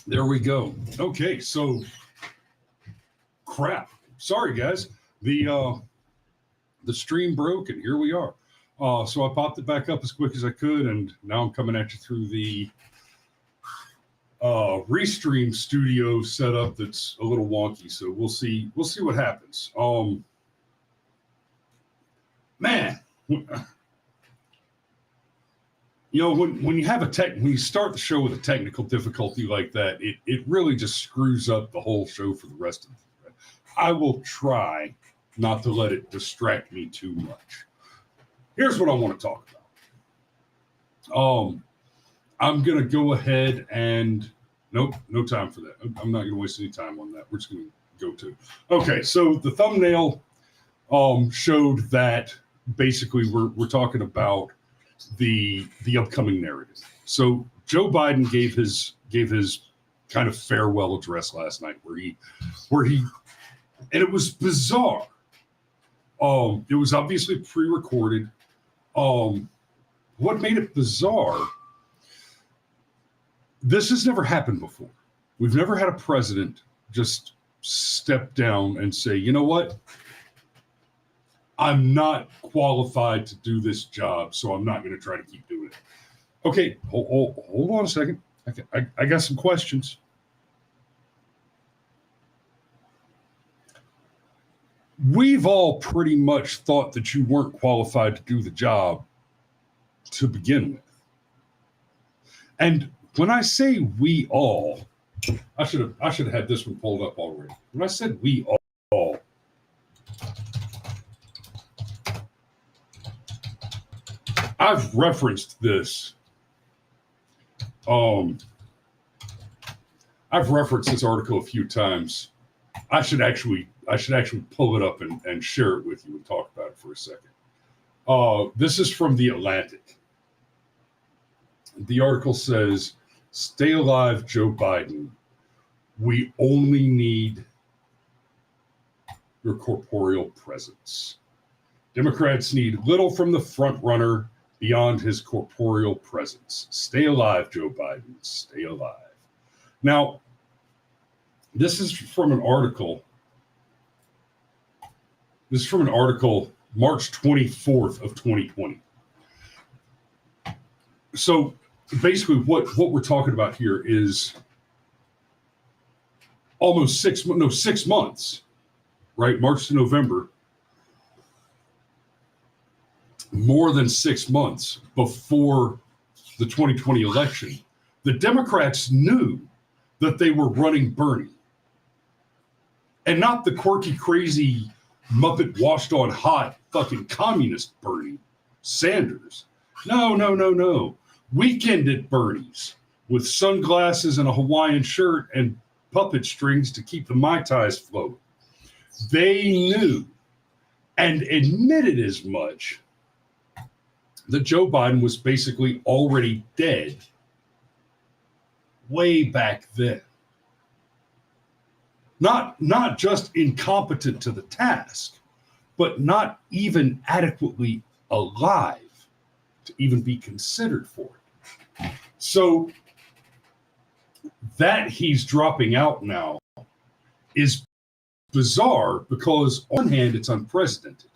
There we go. Okay, so crap. Sorry, guys. The stream broke, and here we are. So I popped it back up as quick as I could, and now I'm coming at you through the Restream studio setup that's a little wonky. So we'll see what happens. Man. You know, when you have when you start the show with a technical difficulty like that, it really just screws up the whole show for the rest of it. I will try not to let it distract me too much. Here's what I want to talk about. I'm gonna go ahead and nope, no time for that. I'm not gonna waste any time on that. We're just gonna go to. Okay, so the thumbnail showed that basically we're talking about the upcoming narrative. So Joe Biden gave his kind of farewell address last night where he and it was bizarre. It was obviously pre-recorded. What made it bizarre? This has never happened before. We've never had a president just step down and say, you know what? I'm not qualified to do this job, so I'm not going to try to keep doing it. Okay, hold on a second. I got some questions. We've all pretty much thought that you weren't qualified to do the job to begin with. And when I say we all, I should have had this one pulled up already. When I said we all, I've referenced this. I've referenced this article a few times. I should actually pull it up and share it with you and talk about it for a second. This is from The Atlantic. The article says, "Stay alive, Joe Biden. We only need your corporeal presence. Democrats need little from the front runner beyond his corporeal presence. Stay alive, Joe Biden. Stay alive." Now, this is from an article. This is from an article, March 24th of 2020. So basically what we're talking about here is almost 6 months, right? March to November. More than 6 months before the 2020 election, the Democrats knew that they were running Bernie. And not the quirky, crazy, Muppet washed on hot fucking communist Bernie Sanders. No. Weekend at Bernie's with sunglasses and a Hawaiian shirt and puppet strings to keep the Mai Tais floating. They knew and admitted as much that Joe Biden was basically already dead way back then. Not just incompetent to the task, but not even adequately alive to even be considered for it. So that he's dropping out now is bizarre because on one hand, it's unprecedented.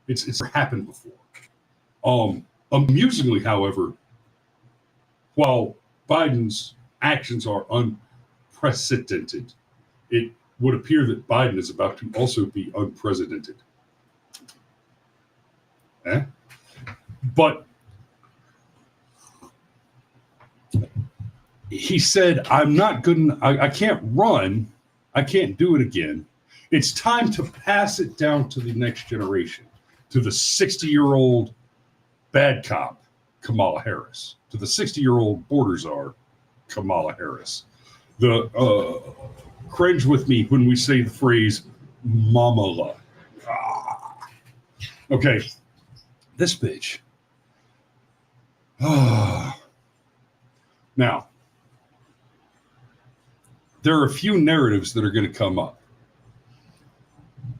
It's never happened before. Amusingly, however, while Biden's actions are unprecedented, it would appear that Biden is about to also be unprecedented. But he said, I'm not good. I can't run. I can't do it again. It's time to pass it down to the next generation, to the 60-year-old bad cop, Kamala Harris, to the 60-year-old border czar, Kamala Harris. The cringe with me when we say the phrase mamala. Okay, this bitch. Now, there are a few narratives that are going to come up.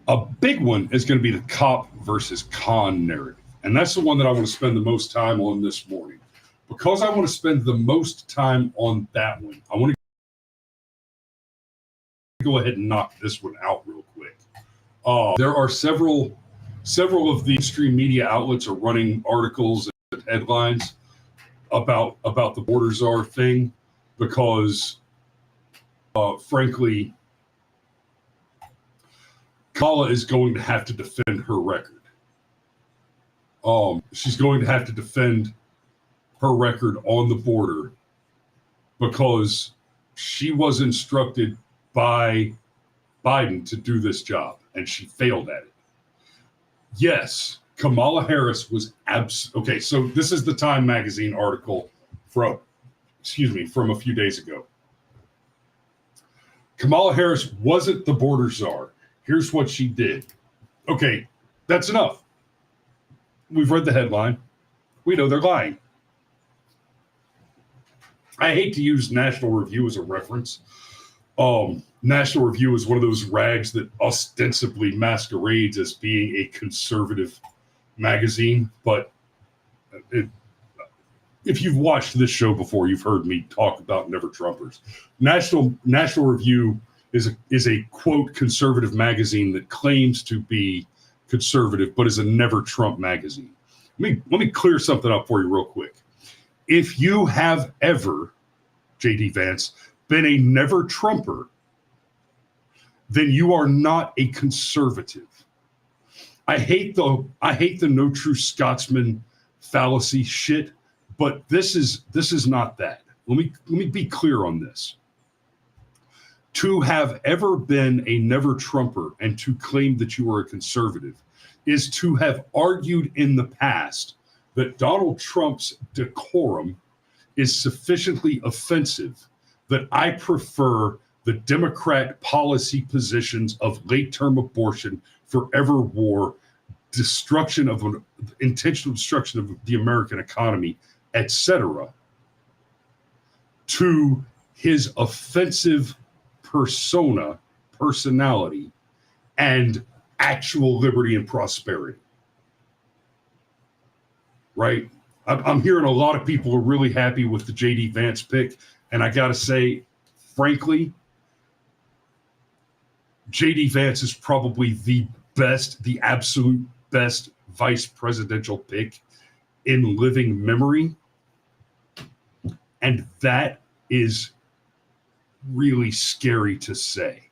A big one is going to be the cop versus con narrative. And that's the one that I want to spend the most time on this morning. Because I want to spend the most time on that one, I want to go ahead and knock this one out real quick. There are several of the mainstream media outlets are running articles and headlines about the border czar thing because, frankly, Kamala is going to have to defend her record. She's going to have to defend her record on the border because she was instructed by Biden to do this job, and she failed at it. Yes, Kamala Harris was okay. So this is the Time magazine article from a few days ago. Kamala Harris wasn't the border czar. Here's what she did. Okay, that's enough. We've read the headline. We know they're lying. I hate to use National Review as a reference. National Review is one of those rags that ostensibly masquerades as being a conservative magazine, but if you've watched this show before, you've heard me talk about Never Trumpers. National Review is a quote conservative magazine that claims to be conservative, but is a never Trump magazine. Let me clear something up for you real quick. If you have ever, JD Vance, been a never Trumper, then you are not a conservative. I hate the no true Scotsman fallacy shit, but this is not that. Let me be clear on this. To have ever been a never Trumper and to claim that you are a conservative is to have argued in the past that Donald Trump's decorum is sufficiently offensive that I prefer the Democrat policy positions of late-term abortion, forever war, intentional destruction of the American economy, etc., to his offensive personality, and actual liberty and prosperity. Right? I'm hearing a lot of people are really happy with the JD Vance pick, and I got to say, frankly, JD Vance is probably the absolute best vice presidential pick in living memory, and that is really scary to say.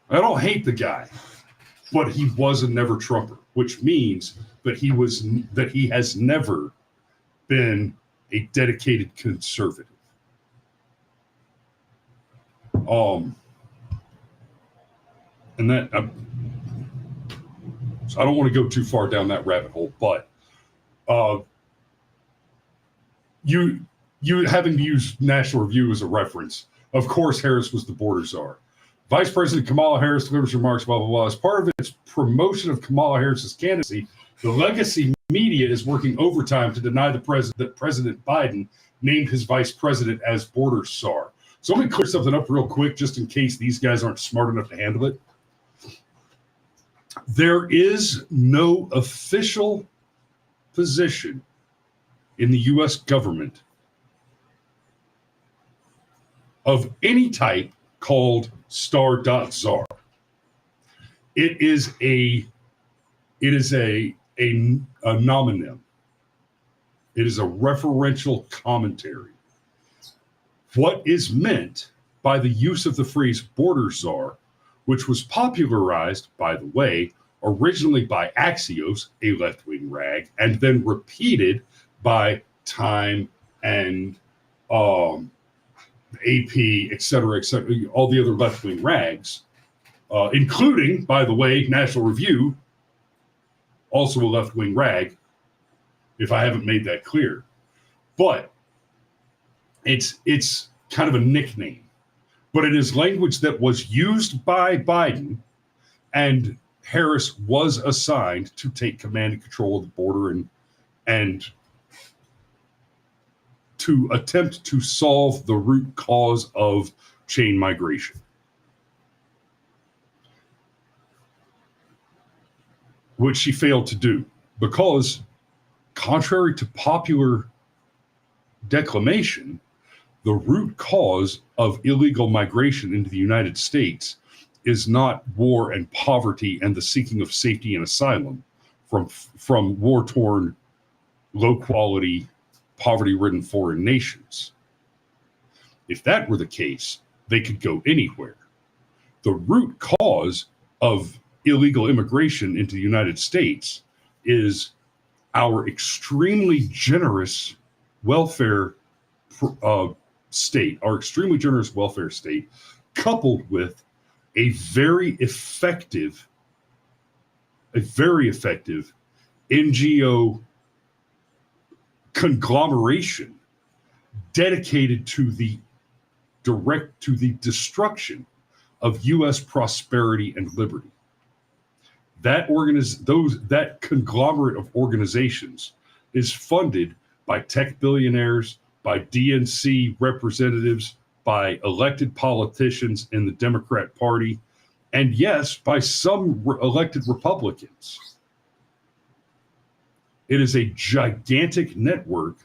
I don't hate the guy, but he was a never Trumper, which means that he has never been a dedicated conservative. And that so I don't want to go too far down that rabbit hole, but you having to use National Review as a reference, of course, Harris was the border czar. Vice President Kamala Harris delivers remarks, blah, blah, blah. As part of its promotion of Kamala Harris's candidacy, the legacy media is working overtime to deny the president that President Biden named his vice president as border czar. So let me clear something up real quick, just in case these guys aren't smart enough to handle it. There is no official position in the U.S. government of any type called star.czar. It is a nomonym. It is a referential commentary. What is meant by the use of the phrase border czar which was popularized, by the way, originally by Axios, a left-wing rag, and then repeated by Time and AP, et cetera, all the other left-wing rags, including, by the way, National Review, also a left-wing rag, if I haven't made that clear. But it's kind of a nickname. But it is language that was used by Biden, and Harris was assigned to take command and control of the border and to attempt to solve the root cause of chain migration. Which she failed to do because, contrary to popular declamation, the root cause of illegal migration into the United States is not war and poverty and the seeking of safety and asylum from war-torn, low-quality, poverty-ridden foreign nations. If that were the case, they could go anywhere. The root cause of illegal immigration into the United States is our extremely generous welfare state, coupled with a very effective NGO conglomeration dedicated to the destruction of U.S. prosperity and liberty. That conglomerate of organizations is funded by tech billionaires, by DNC representatives, by elected politicians in the Democrat Party, and yes, by some elected Republicans. It is a gigantic network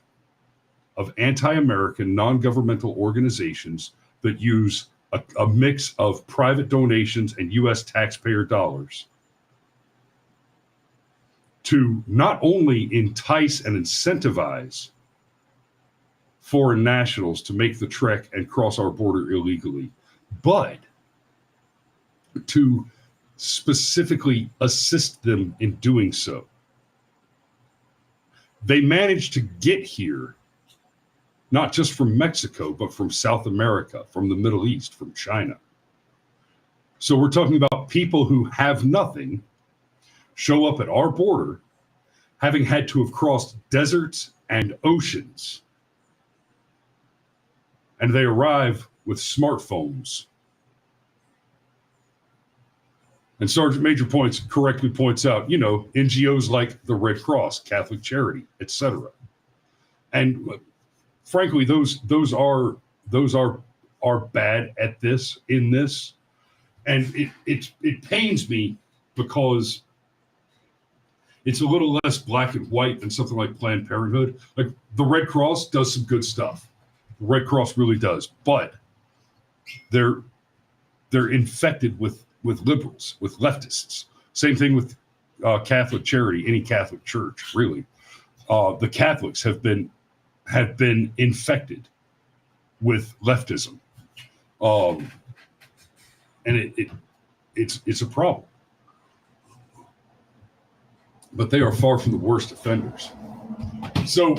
of anti-American, non-governmental organizations that use a mix of private donations and U.S. taxpayer dollars to not only entice and incentivize foreign nationals to make the trek and cross our border illegally, but to specifically assist them in doing so. They managed to get here, not just from Mexico, but from South America, from the Middle East, from China. So we're talking about people who have nothing show up at our border, having had to have crossed deserts and oceans. And they arrive with smartphones. And Sergeant Major correctly points out, NGOs like the Red Cross, Catholic Charity, etc. And frankly, those are bad at this, in this. And it pains me because it's a little less black and white than something like Planned Parenthood. Like the Red Cross does some good stuff. The Red Cross really does, but they're infected with liberals, with leftists. Same thing with Catholic Charity, any Catholic church, really. The Catholics have been infected with leftism, and it's a problem. But they are far from the worst offenders. So,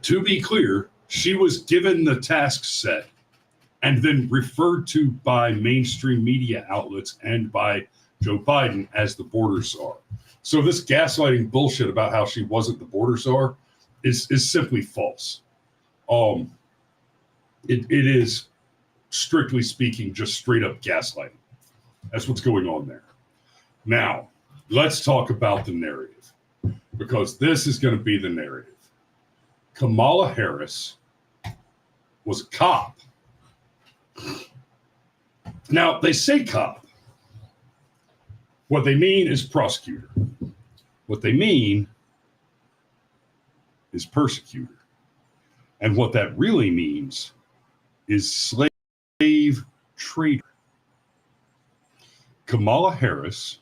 to be clear, she was given the task set and then referred to by mainstream media outlets and by Joe Biden as the border czar. So this gaslighting bullshit about how she wasn't the border czar is simply false. It is, strictly speaking, just straight up gaslighting. That's what's going on there. Now, let's talk about the narrative, because this is going to be the narrative. Kamala Harris was a cop. Now, they say cop. What they mean is prosecutor. What they mean is persecutor. And what that really means is slave trader. Kamala Harris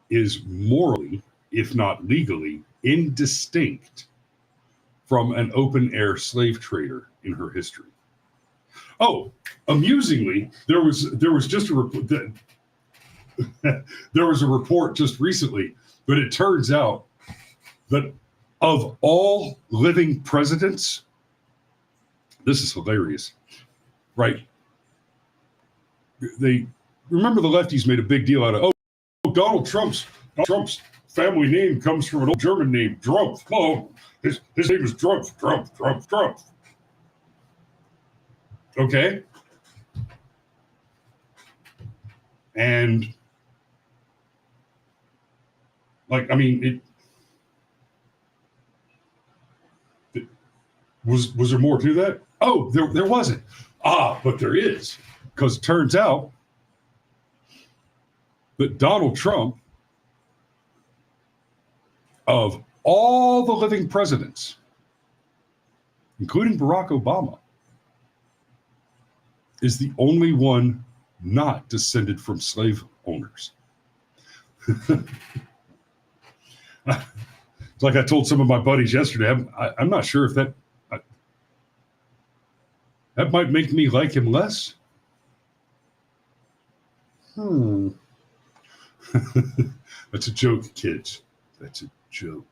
is morally, if not legally, indistinct from an open-air slave trader in her history. Oh, amusingly, there was just a there was a report just recently, but it turns out that of all living presidents, this is hilarious, right? They remember the lefties made a big deal out of, oh, Donald Trump's family name comes from an old German name, Drumpf. Oh, his name is Drumpf. Okay. And like, I mean, was there more to that? Oh, there wasn't. But there is, because it turns out that Donald Trump, of all the living presidents, including Barack Obama, is the only one not descended from slave owners. Like I told some of my buddies yesterday, I'm not sure if that might make me like him less. That's a joke, kids. That's a joke.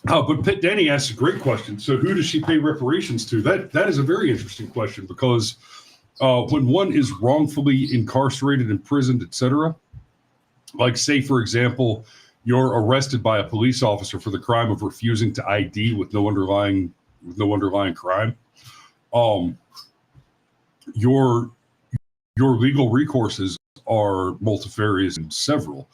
But Pitt Danny asks a great question. So who does she pay reparations to? That is a very interesting question, because when one is wrongfully incarcerated, imprisoned, etc., like say, for example, you're arrested by a police officer for the crime of refusing to ID with no underlying crime, your legal recourses are multifarious and several.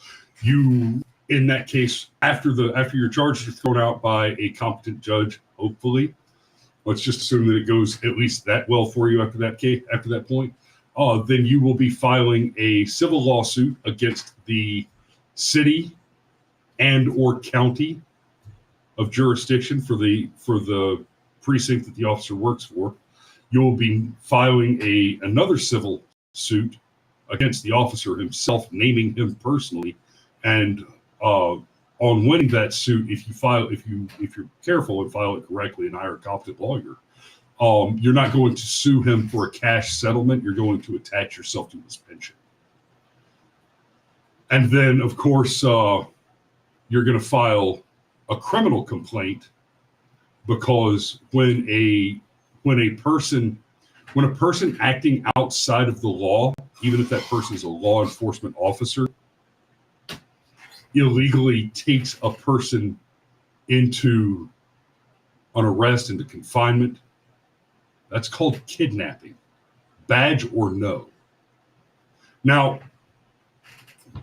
You, in that case, after your charges are thrown out by a competent judge, hopefully, let's just assume that it goes at least that well for you after that point, then you will be filing a civil lawsuit against the city and or county of jurisdiction for the precinct that the officer works for. You will be filing another civil suit against the officer himself, naming him personally, and on winning that suit, if you're careful and file it correctly and hire a competent lawyer, you're not going to sue him for a cash settlement. You're going to attach yourself to his pension. And then, of course, you're going to file a criminal complaint, because when a person acting outside of the law, even if that person is a law enforcement officer, illegally takes a person into an arrest, into confinement, that's called kidnapping, badge or no. Now,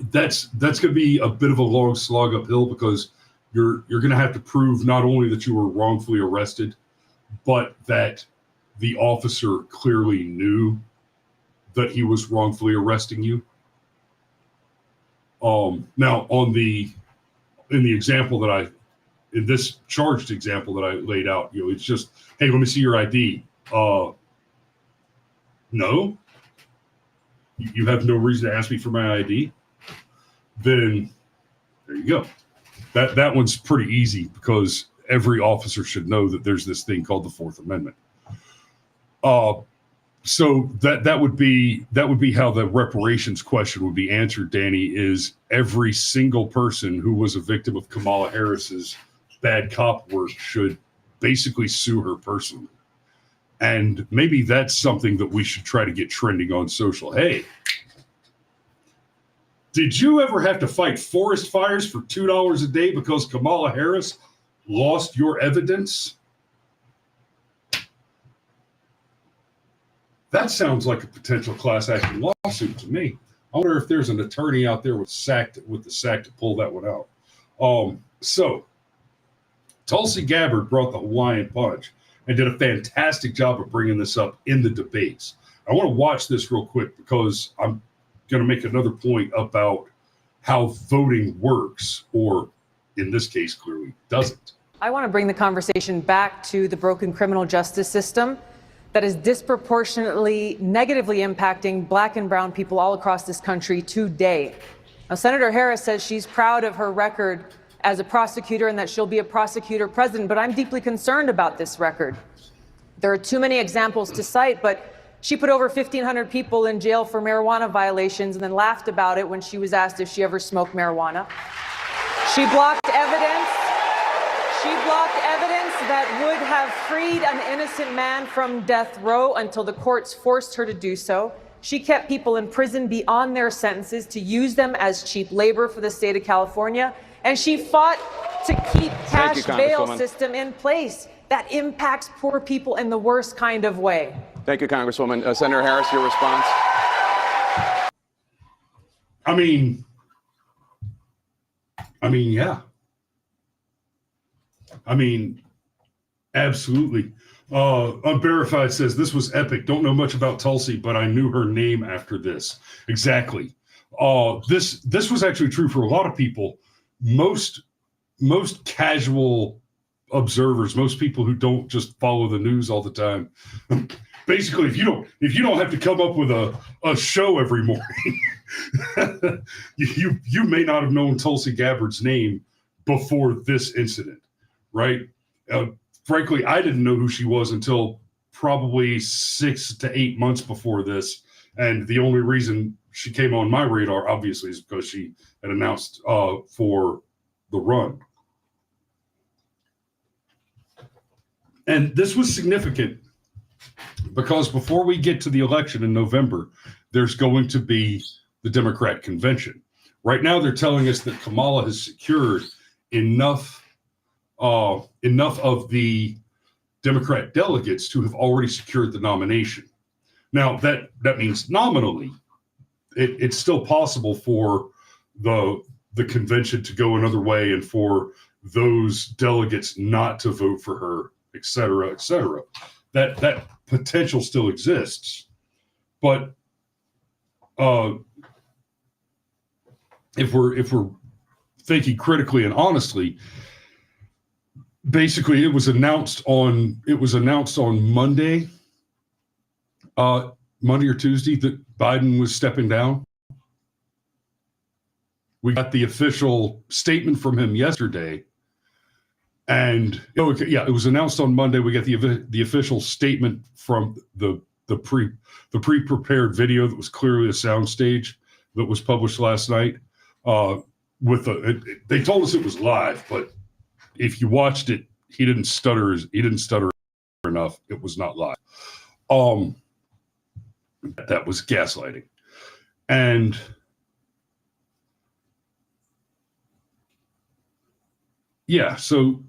that's going to be a bit of a long slog uphill, because you're going to have to prove not only that you were wrongfully arrested, but that the officer clearly knew that he was wrongfully arresting you. Now, in this charged example that I laid out, it's just, hey, let me see your ID. No, you have no reason to ask me for my ID. Then there you go. That one's pretty easy, because every officer should know that there's this thing called the Fourth Amendment. So that would be how the reparations question would be answered, Danny, is every single person who was a victim of Kamala Harris's bad cop work should basically sue her personally. And maybe that's something that we should try to get trending on social. Hey, did you ever have to fight forest fires for $2 a day because Kamala Harris lost your evidence? That sounds like a potential class action lawsuit to me. I wonder if there's an attorney out there with the sack to pull that one out. So Tulsi Gabbard brought the Hawaiian Punch and did a fantastic job of bringing this up in the debates. I want to watch this real quick, because I'm going to make another point about how voting works, or in this case, clearly doesn't. I want to bring the conversation back to the broken criminal justice system that is disproportionately negatively impacting Black and brown people all across this country today. Now, Senator Harris says she's proud of her record as a prosecutor and that she'll be a prosecutor president, but I'm deeply concerned about this record. There are too many examples to cite, but she put over 1,500 people in jail for marijuana violations and then laughed about it when she was asked if she ever smoked marijuana. She blocked evidence. She blocked evidence that would have freed an innocent man from death row until the courts forced her to do so. She kept people in prison beyond their sentences to use them as cheap labor for the state of California. And she fought to keep cash bail system in place that impacts poor people in the worst kind of way. Thank you, Congresswoman. Senator Harris, your response? I mean, yeah. I mean, absolutely. Unverified says, this was epic. Don't know much about Tulsi, but I knew her name after this. Exactly. This was actually true for a lot of people. Most casual observers, most people who don't just follow the news all the time. Basically, if you don't have to come up with a show every morning, you may not have known Tulsi Gabbard's name before this incident, right? Frankly, I didn't know who she was until probably 6 to 8 months before this, and the only reason she came on my radar, obviously, is because she had announced for the run. And this was significant because before we get to the election in November, there's going to be the Democrat convention. Right now, they're telling us that Kamala has secured enough of the Democrat delegates to have already secured the nomination. Now, that means nominally, it's still possible for the convention to go another way and for those delegates not to vote for her, et cetera, et cetera. That potential still exists. But if we're thinking critically and honestly, basically it was announced on Monday or Tuesday that Biden was stepping down. We got the official statement from him yesterday. And it was announced on Monday. We got the official statement from the pre-prepared video that was clearly a soundstage that was published last night. They told us it was live, but if you watched it, he didn't stutter enough. It was not live. That was gaslighting, and yeah, so.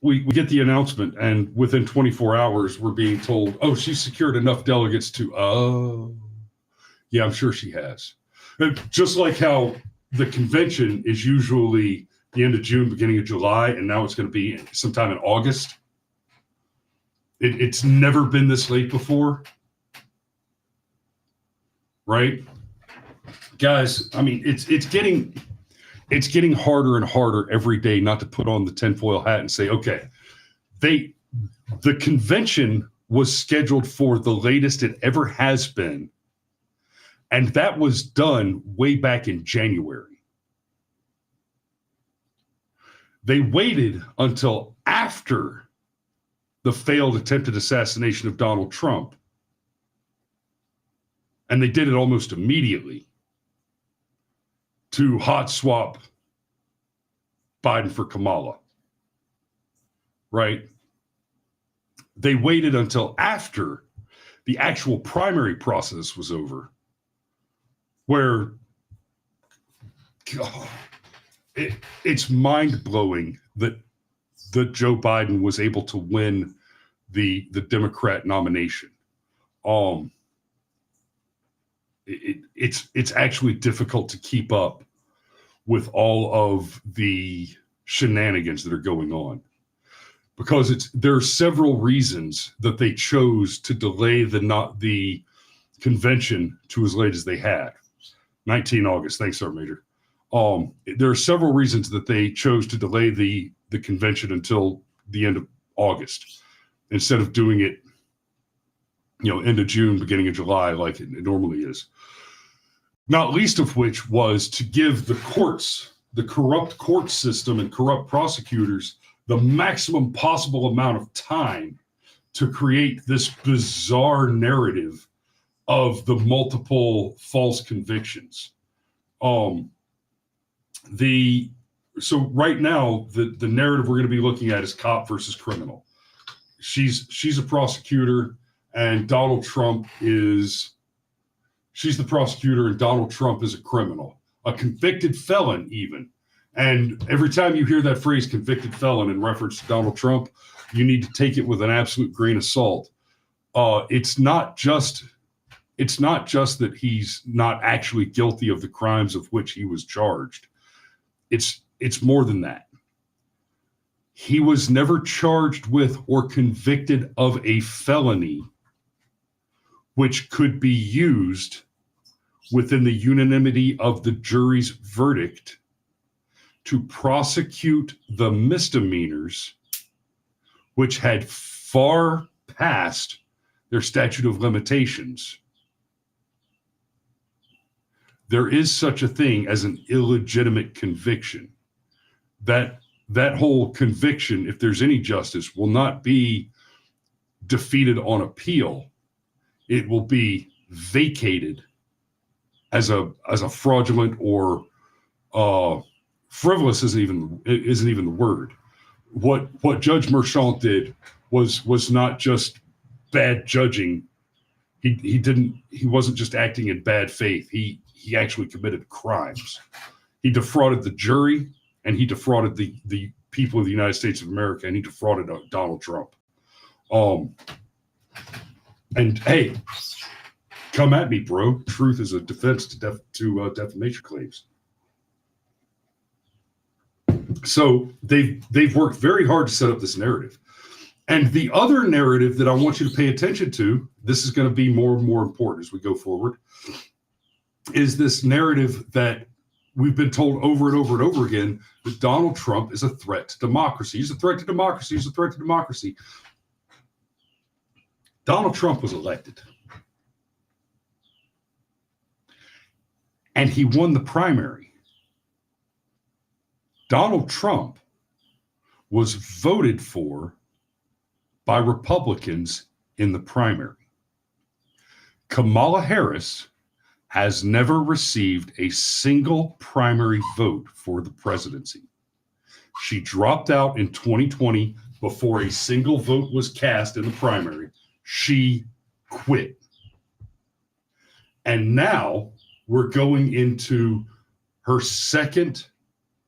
We get the announcement, and within 24 hours, we're being told, oh, she's secured enough delegates to, yeah, I'm sure she has. And just like how the convention is usually the end of June, beginning of July, and now it's going to be sometime in August. It's never been this late before, right? Guys, I mean, it's getting harder and harder every day not to put on the tinfoil hat and say, okay, the convention was scheduled for the latest it ever has been. And that was done way back in January. They waited until after the failed attempted assassination of Donald Trump. And they did it almost immediately to hot swap Biden for Kamala, right? They waited until after the actual primary process was over, where it's mind-blowing that Joe Biden was able to win the Democrat nomination. It's actually difficult to keep up with all of the shenanigans that are going on, because there are several reasons that they chose to delay the convention to as late as they had. 19 August. Thanks, Sergeant Major. There are several reasons that they chose to delay the convention until the end of August instead of doing it, end of June, beginning of July, like it normally is. Not least of which was to give the courts the corrupt court system and corrupt prosecutors the maximum possible amount of time to create this bizarre narrative of the multiple false convictions. So right now, the narrative we're going to be looking at is cop versus criminal. She's a prosecutor, and Donald Trump is. She's the prosecutor, and Donald Trump is a criminal, a convicted felon, even. And every time you hear that phrase "convicted felon" in reference to Donald Trump, you need to take it with an absolute grain of salt. It's not just that he's not actually guilty of the crimes of which he was charged. It's more than that. He was never charged with or convicted of a felony which could be used within the unanimity of the jury's verdict to prosecute the misdemeanors which had far passed their statute of limitations. There is such a thing as an illegitimate conviction. That whole conviction, if there's any justice, will not be defeated on appeal. It will be vacated as a fraudulent or frivolous isn't even the word. What Judge Merchant did was not just bad judging. He wasn't just acting in bad faith. He actually committed crimes. He defrauded the jury, and he defrauded the people of the United States of America, and he defrauded Donald Trump. And hey, come at me, bro. Truth is a defense to defamation claims. So they've worked very hard to set up this narrative. And the other narrative that I want you to pay attention to, this is going to be more and more important as we go forward, is this narrative that we've been told over and over and over again that Donald Trump is a threat to democracy. He's a threat to democracy. He's a threat to democracy. Donald Trump was elected. And he won the primary. Donald Trump was voted for by Republicans in the primary. Kamala Harris has never received a single primary vote for the presidency. She dropped out in 2020 before a single vote was cast in the primary. She quit. And now we're going into her second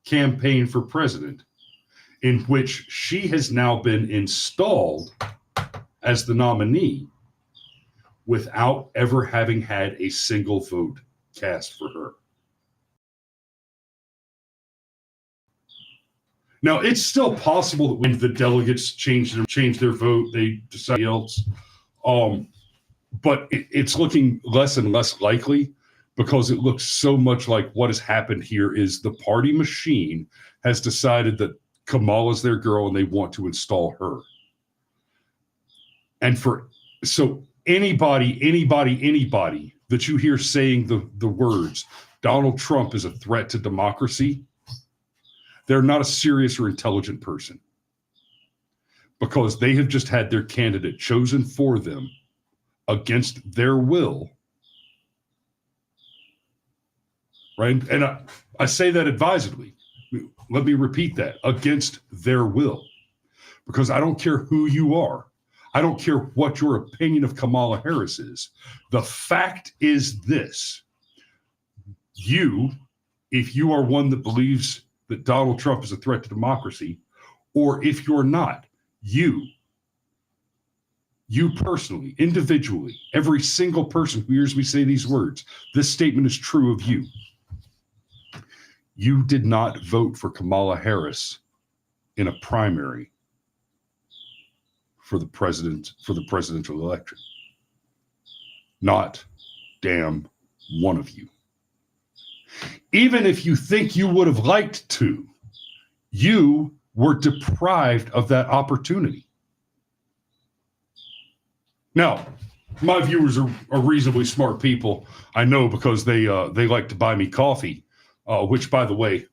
campaign for president, in which she has now been installed as the nominee without ever having had a single vote cast for her. Now, it's still possible that when the delegates change their vote, they decide else. But it's looking less and less likely, because it looks so much like what has happened here is the party machine has decided that Kamala's their girl and they want to install her. And so anybody that you hear saying the words, Donald Trump is a threat to democracy, they're not a serious or intelligent person, because they have just had their candidate chosen for them against their will. Right? And I say that advisedly. Let me repeat that: against their will. Because I don't care who you are. I don't care what your opinion of Kamala Harris is. The fact is this: if you are one that believes that Donald Trump is a threat to democracy, or if you're not, you personally, individually, every single person who hears me say these words, this statement is true of you. You did not vote for Kamala Harris in a primary for the presidential election. Not damn one of you. Even if you think you would have liked to, you were deprived of that opportunity. Now, my viewers are reasonably smart people. I know, because they like to buy me coffee, which, by the way,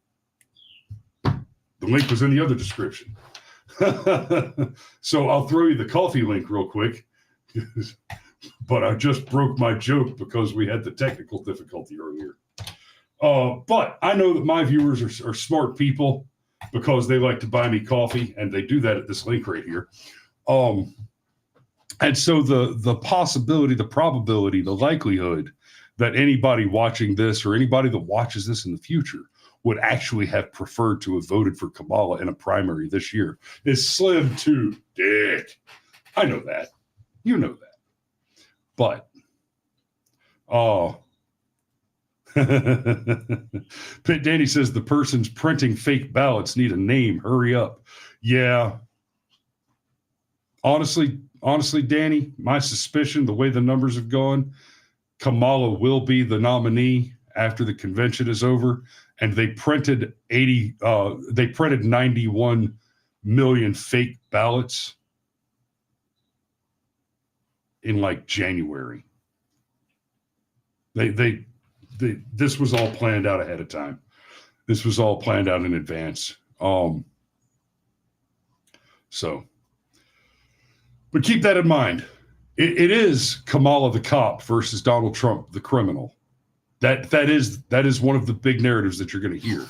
link was in the other description. So I'll throw you the coffee link real quick. But I just broke my joke because we had the technical difficulty earlier. But I know that my viewers are smart people because they like to buy me coffee, and they do that at this link right here. And so the possibility, the probability, the likelihood that anybody watching this or anybody that watches this in the future would actually have preferred to have voted for Kamala in a primary this year is slim to dick. I know that. You know that. But, Danny says the person's printing fake ballots need a name. Hurry up. Yeah. Honestly, Danny, my suspicion, the way the numbers have gone, Kamala will be the nominee after the convention is over. And they printed 91 million fake ballots in like January. This was all planned out ahead of time. This was all planned out in advance. So, but keep that in mind. It is Kamala the cop versus Donald Trump the criminal. That is one of the big narratives that you're going to hear.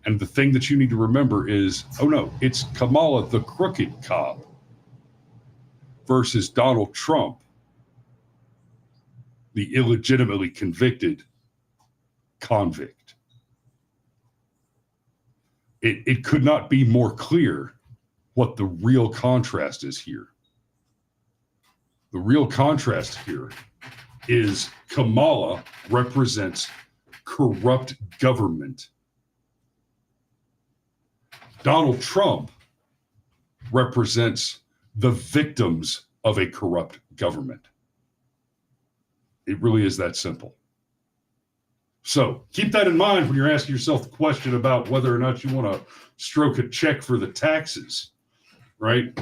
And the thing that you need to remember is, oh no, it's Kamala the crooked cop versus Donald Trump, the illegitimately convicted convict. It could not be more clear what the real contrast is here. The real contrast here is Kamala represents corrupt government. Donald Trump represents the victims of a corrupt government. It really is that simple. So keep that in mind when you're asking yourself the question about whether or not you want to stroke a check for the taxes, right?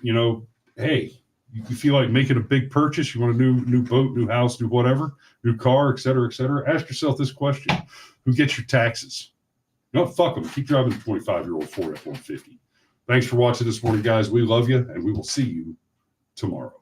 You know, hey, you feel like making a big purchase, you want a new boat, new house, new whatever, new car, et cetera, ask yourself this question: who gets your taxes? No, fuck them. Keep driving the 25-year-old Ford F-150. Thanks for watching this morning, guys. We love you, and we will see you tomorrow.